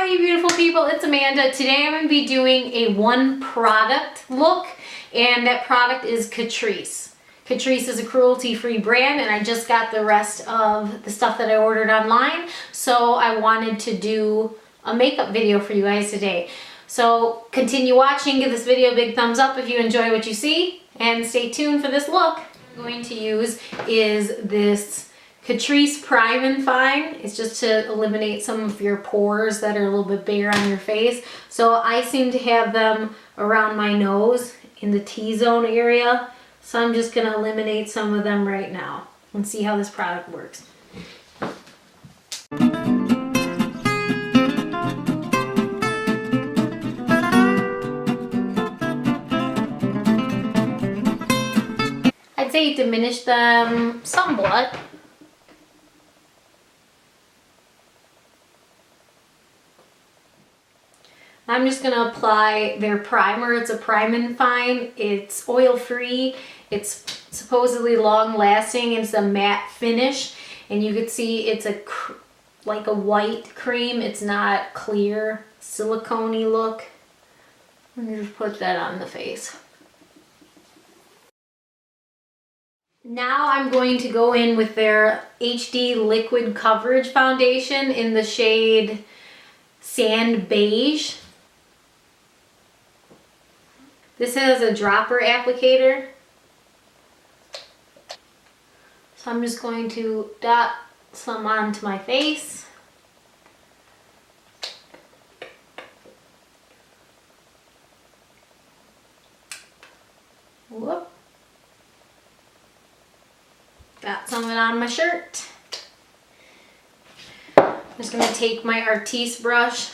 Hi you beautiful people, it's Amanda. Today I'm going to be doing a one product look, and that product is Catrice. Catrice is a cruelty-free brand, and I just got the rest of the stuff that I ordered online, so I wanted to do a makeup video for you guys today. So continue watching, give this video a big thumbs up if you enjoy what you see, and stay tuned for this look. What I'm going to use is this Catrice Prime and Fine. It's just to eliminate some of your pores that are a little bit bigger on your face. So I seem to have them around my nose in the T-zone area. So I'm just gonna eliminate some of them right now and see how this product works. I'd say diminish them somewhat. I'm just going to apply their primer. It's a Prime and Fine. It's oil-free. It's supposedly long-lasting. It's a matte finish. And you can see it's like a white cream. It's not clear, silicone-y look. Let me just put that on the face. Now I'm going to go in with their HD Liquid Coverage Foundation in the shade Sand Beige. This has a dropper applicator. So I'm just going to dot some onto my face. Whoop. Got some of it on my shirt. I'm just going to take my Catrice brush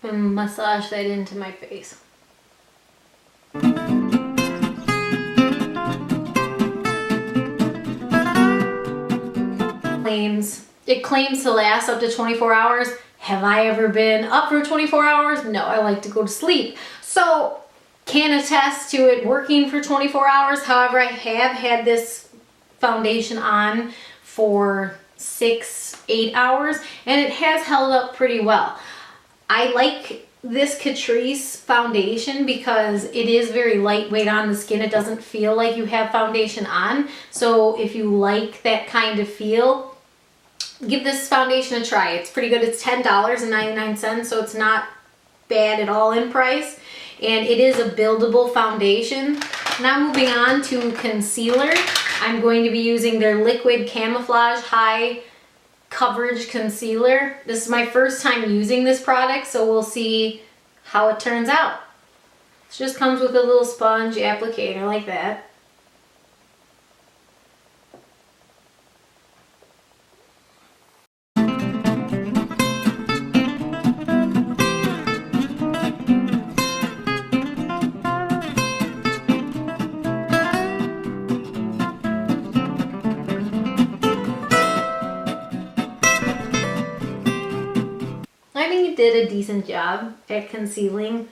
and massage that into my face. It claims to last up to 24 hours. Have I ever been up for 24 hours? No, I like to go to sleep. So, can attest to it working for 24 hours. However, I have had this foundation on for 6-8 hours, and it has held up pretty well. I like this Catrice foundation because it is very lightweight on the skin. It doesn't feel like you have foundation on. So if you like that kind of feel, give this foundation a try. It's pretty good. It's $10.99, so it's not bad at all in price. And it is a buildable foundation. Now moving on to concealer. I'm going to be using their Liquid Camouflage High Coverage Concealer. This is my first time using this product, so we'll see how it turns out. It just comes with a little sponge applicator like that. I think it did a decent job at concealing.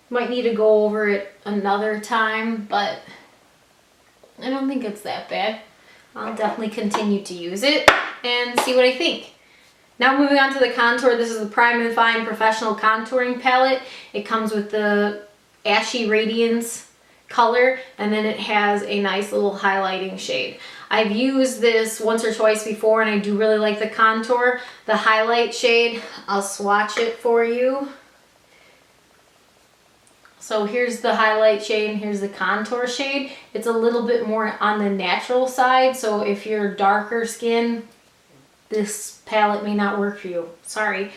Might need to go over it another time, but I don't think it's that bad. I'll definitely continue to use it and see what I think. Now moving on to the contour. This is the Prime and Fine Professional Contouring Palette. It comes with the Ashy Radiance color, and then it has a nice little highlighting shade. I've used this once or twice before, and I do really like the contour. The highlight shade, I'll swatch it for you. So here's the highlight shade and here's the contour shade. It's a little bit more on the natural side, so if you're darker skin, this palette may not work for you. Sorry.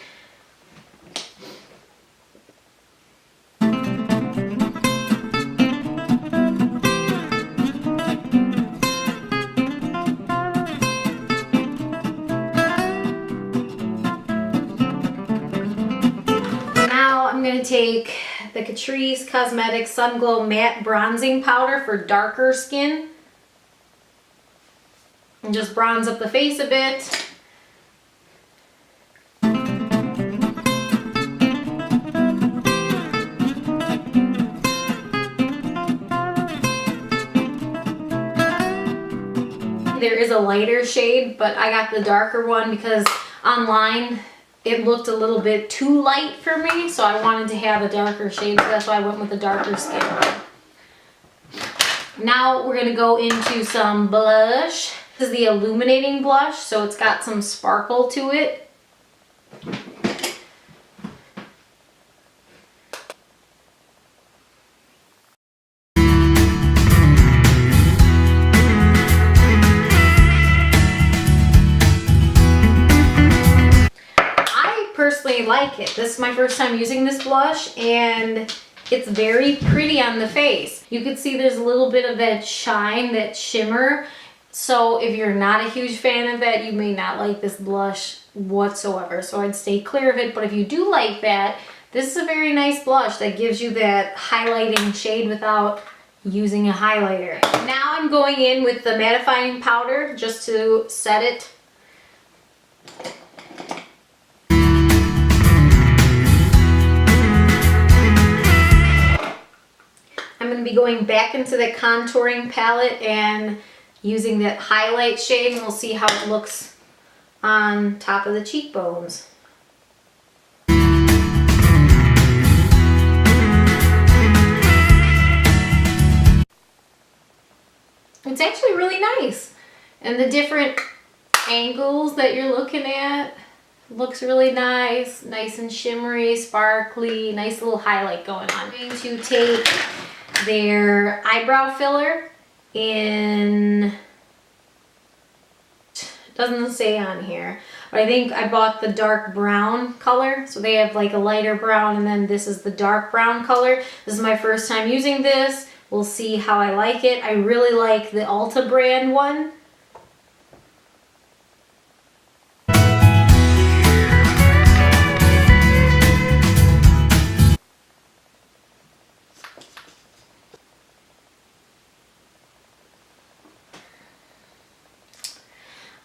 I'm going to take the Catrice Cosmetics Sun Glow Matte Bronzing Powder for darker skin and just bronze up the face a bit. There is a lighter shade, but I got the darker one because Online, it looked a little bit too light for me, so I wanted to have a darker shade, so that's why I went with a darker skin tone. Now we're gonna go into some blush. This is the illuminating blush, so it's got some sparkle to it. I personally like it. This is my first time using this blush, and it's very pretty on the face. You can see there's a little bit of that shine, that shimmer. So if you're not a huge fan of that, you may not like this blush whatsoever. So I'd stay clear of it. But if you do like that, this is a very nice blush that gives you that highlighting shade without using a highlighter. Now I'm going in with the mattifying powder just to set it. I'm going to be going back into the contouring palette and using that highlight shade, and we'll see how it looks on top of the cheekbones. It's actually really nice. And the different angles that you're looking at looks really nice. Nice and shimmery, sparkly, nice little highlight going on. I'm going to take their eyebrow filler in, doesn't say on here, but I think I bought the dark brown color. So they have like a lighter brown, and then this is the dark brown color. This is my first time using this. We'll see how I like it. I really like the Ulta brand one.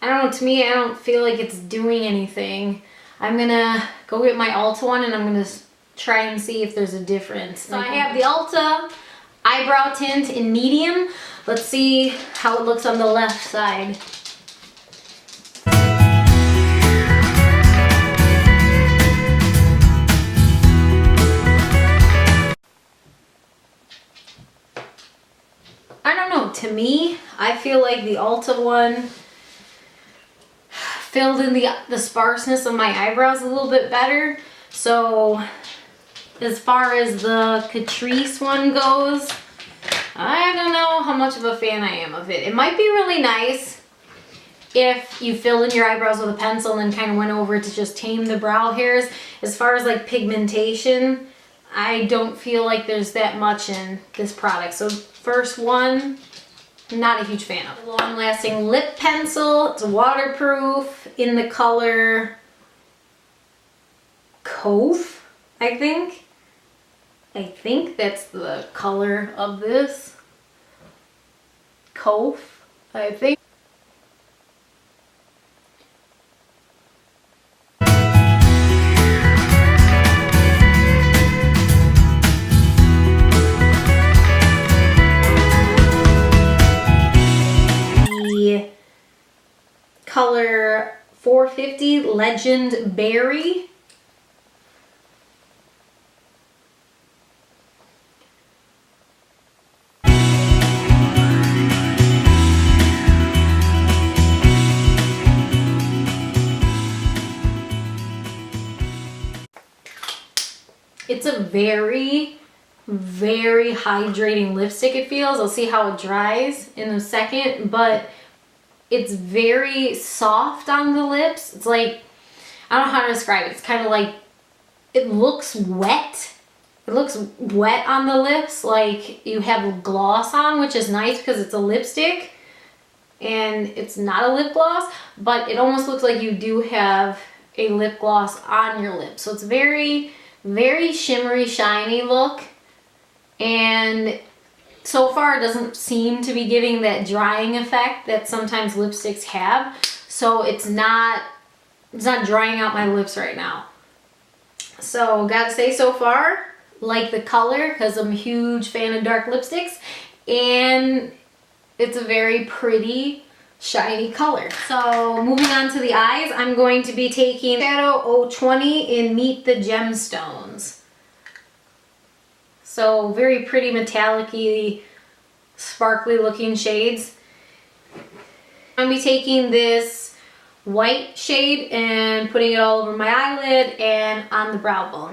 I don't know, to me, I don't feel like it's doing anything. I'm gonna go get my Ulta one, and I'm gonna try and see if there's a difference. So I have the Ulta eyebrow tint in medium. Let's see how it looks on the left side. I don't know, to me, I feel like the Ulta one filled in the sparseness of my eyebrows a little bit better. So as far as the Catrice one goes, I don't know how much of a fan I am of it. It might be really nice if you filled in your eyebrows with a pencil and then kind of went over to just tame the brow hairs. As far as like pigmentation, I don't feel like there's that much in this product. So first one, not a huge fan of. Long-lasting lip pencil. It's waterproof in the color Cove, I think. I think that's the color of this. Cove, I think. Color 450 Legend Berry. It's a very, very hydrating lipstick, it feels. I'll see how it dries in a second, but it's very soft on the lips. It's like, I don't know how to describe it. It's kind of like, it looks wet. It looks wet on the lips, like you have gloss on, which is nice because it's a lipstick and it's not a lip gloss, but it almost looks like you do have a lip gloss on your lips. So it's very, very shimmery, shiny look. And so far, it doesn't seem to be giving that drying effect that sometimes lipsticks have. So it's not drying out my lips right now. So gotta say, so far, like the color, because I'm a huge fan of dark lipsticks, and it's a very pretty shiny color. So moving on to the eyes, I'm going to be taking Shadow 020 in Meet the Gemstones. So very pretty metallic-y, sparkly looking shades. I'm going to be taking this white shade and putting it all over my eyelid and on the brow bone.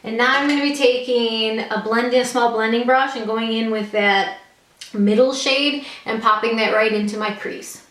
And now I'm going to be taking a small blending brush and going in with that middle shade and popping that right into my crease.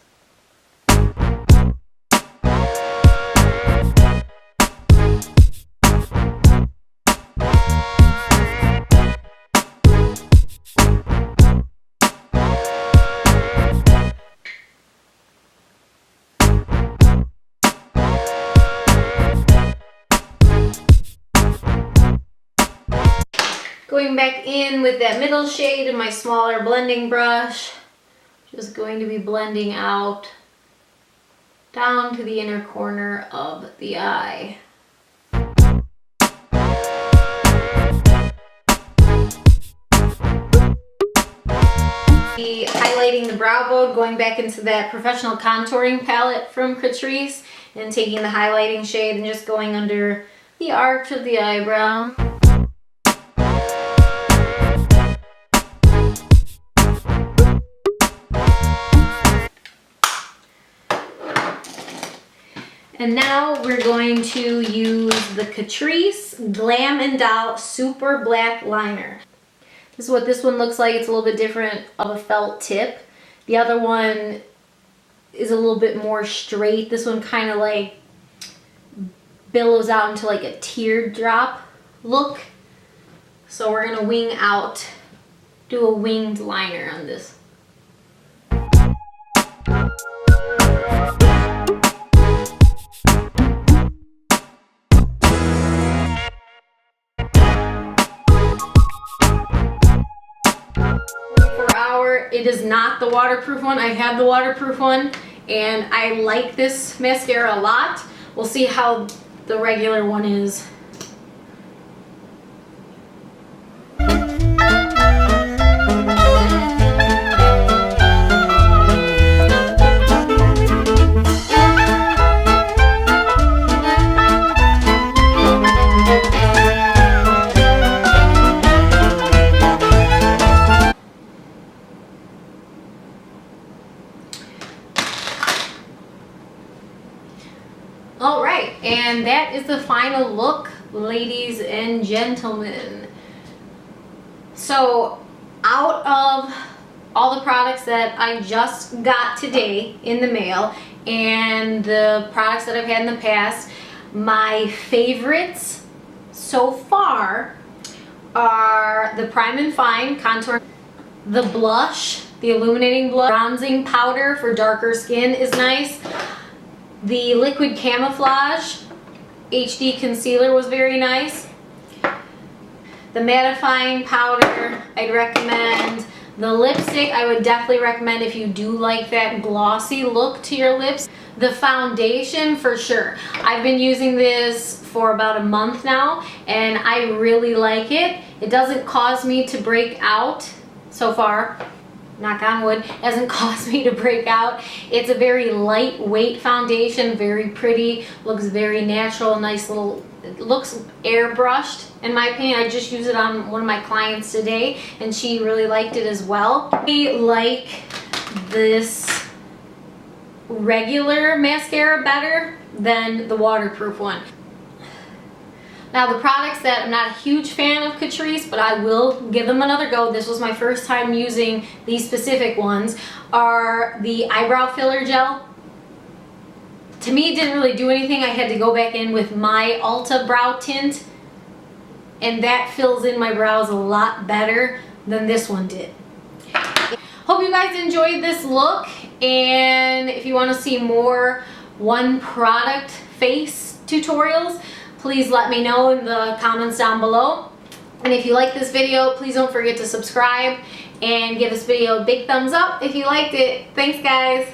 Going back in with that middle shade and my smaller blending brush, just going to be blending out down to the inner corner of the eye. Highlighting the brow bone, going back into that professional contouring palette from Catrice and taking the highlighting shade and just going under the arch of the eyebrow. And now we're going to use the Catrice Glam and Doll Super Black Liner. This is what this one looks like. It's a little bit different of a felt tip. The other one is a little bit more straight. This one kind of like billows out into like a teardrop look. So we're gonna wing out, do a winged liner on this. It is not the waterproof one. I have the waterproof one and I like this mascara a lot. We'll see how the regular one is. All right, and that is the final look, ladies and gentlemen. So out of all the products that I just got today in the mail and the products that I've had in the past, my favorites so far are the Prime and Fine Contour, the blush, the illuminating blush, bronzing powder for darker skin is nice. The Liquid Camouflage HD Concealer was very nice. The mattifying powder I'd recommend. The lipstick I would definitely recommend if you do like that glossy look to your lips. The foundation for sure. I've been using this for about a month now and I really like it. It doesn't cause me to break out so far. Knock on wood, hasn't caused me to break out. It's a very lightweight foundation, very pretty, looks very natural, nice little, it looks airbrushed in my opinion. I just used it on one of my clients today and she really liked it as well. I like this regular mascara better than the waterproof one. Now the products that I'm not a huge fan of Catrice, but I will give them another go. This was my first time using these specific ones, are the Eyebrow Filler Gel. To me, it didn't really do anything. I had to go back in with my Ulta Brow Tint, and that fills in my brows a lot better than this one did. Hope you guys enjoyed this look, and if you want to see more one product face tutorials, please let me know in the comments down below. And if you like this video, please don't forget to subscribe and give this video a big thumbs up if you liked it. Thanks guys.